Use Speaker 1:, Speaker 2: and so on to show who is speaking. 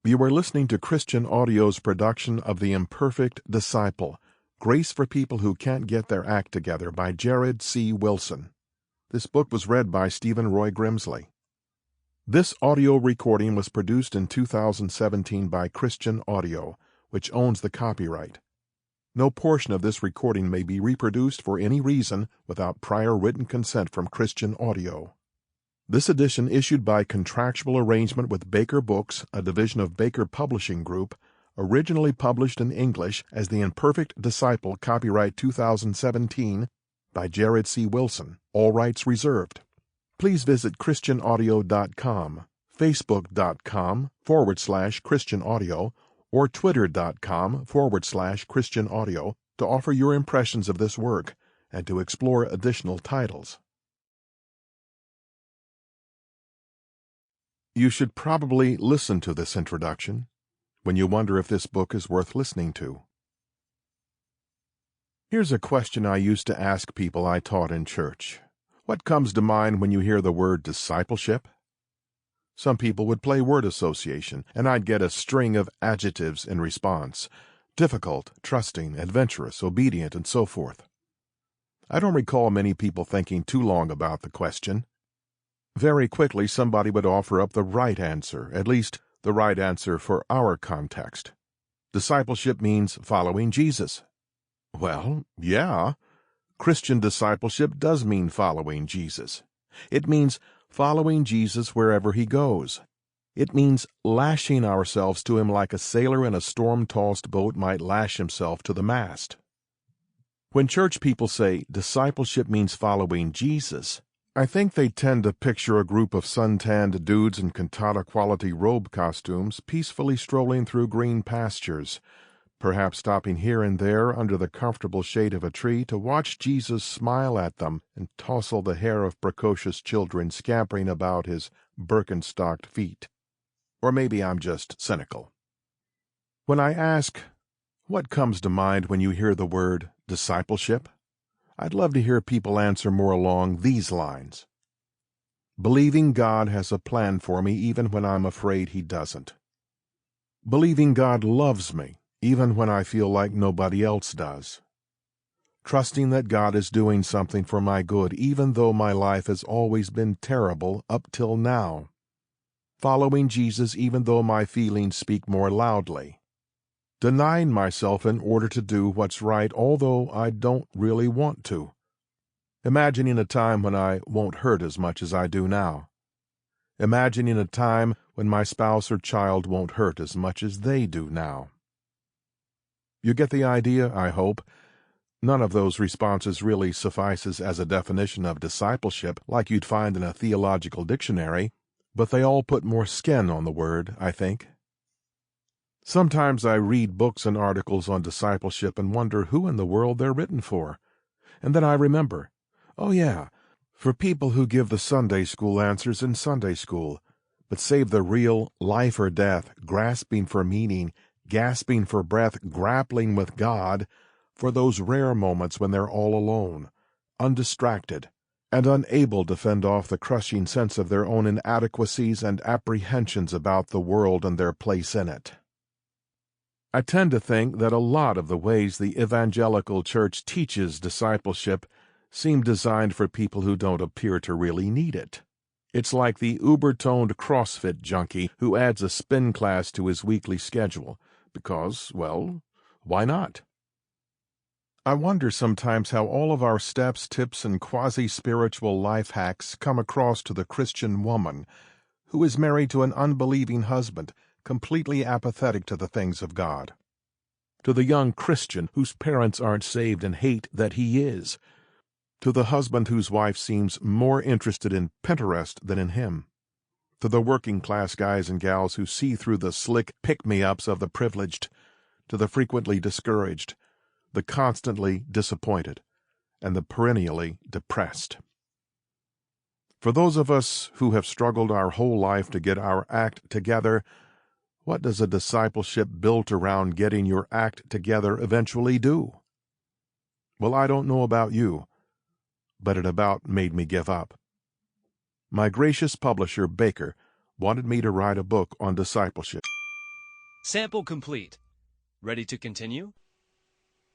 Speaker 1: You are listening to Christian Audio's production of The Imperfect Disciple, Grace for People Who Can't Get Their Act Together by Jared C. Wilson. This book was read by Stephen Roy Grimsley. This audio recording was produced in 2017 by Christian Audio, which owns the copyright. No portion of this recording may be reproduced for any reason without prior written consent from Christian Audio. This edition, issued by contractual arrangement with Baker Books, a division of Baker Publishing Group, originally published in English as The Imperfect Disciple, copyright 2017, by Jared C. Wilson, all rights reserved. Please visit christianaudio.com, facebook.com/Christian Audio, or twitter.com/Christian Audio to offer your impressions of this work and to explore additional titles. You should probably listen to this introduction when you wonder if this book is worth listening to. Here's a question I used to ask people I taught in church. What comes to mind when you hear the word discipleship? Some people would play word association, and I'd get a string of adjectives in response: difficult, trusting, adventurous, obedient, and so forth. I don't recall many people thinking too long about the question. Very quickly, somebody would offer up the right answer, at least the right answer for our context. Discipleship means following Jesus. Well, yeah, Christian discipleship does mean following Jesus. It means following Jesus wherever he goes. It means lashing ourselves to him like a sailor in a storm-tossed boat might lash himself to the mast. When church people say discipleship means following Jesus, I think they tend to picture a group of sun-tanned dudes in cantata-quality robe costumes peacefully strolling through green pastures, perhaps stopping here and there under the comfortable shade of a tree to watch Jesus smile at them and tousle the hair of precocious children scampering about his Birkenstocked feet. Or maybe I'm just cynical. When I ask, what comes to mind when you hear the word discipleship? I'd love to hear people answer more along these lines. Believing God has a plan for me even when I'm afraid he doesn't. Believing God loves me even when I feel like nobody else does. Trusting that God is doing something for my good even though my life has always been terrible up till now. Following Jesus even though my feelings speak more loudly. Denying myself in order to do what's right, although I don't really want to. Imagining a time when I won't hurt as much as I do now. Imagining a time when my spouse or child won't hurt as much as they do now. You get the idea, I hope. None of those responses really suffices as a definition of discipleship like you'd find in a theological dictionary, but they all put more skin on the word, I think. Sometimes I read books and articles on discipleship and wonder who in the world they're written for. And then I remember, oh yeah, for people who give the Sunday school answers in Sunday school, but save the real life or death, grasping for meaning, gasping for breath, grappling with God, for those rare moments when they're all alone, undistracted, and unable to fend off the crushing sense of their own inadequacies and apprehensions about the world and their place in it. I tend to think that a lot of the ways the evangelical church teaches discipleship seem designed for people who don't appear to really need it. It's like the uber-toned CrossFit junkie who adds a spin class to his weekly schedule, because, well, why not? I wonder sometimes how all of our steps, tips, and quasi-spiritual life hacks come across to the Christian woman who is married to an unbelieving husband, completely apathetic to the things of God. To the young Christian whose parents aren't saved and hate that he is. To the husband whose wife seems more interested in Pinterest than in him. To the working-class guys and gals who see through the slick pick-me-ups of the privileged. To the frequently discouraged, the constantly disappointed, and the perennially depressed. For those of us who have struggled our whole life to get our act together, what does a discipleship built around getting your act together eventually do? Well, I don't know about you, but it about made me give up. My gracious publisher, Baker, wanted me to write a book on discipleship.
Speaker 2: Sample complete. Ready to continue?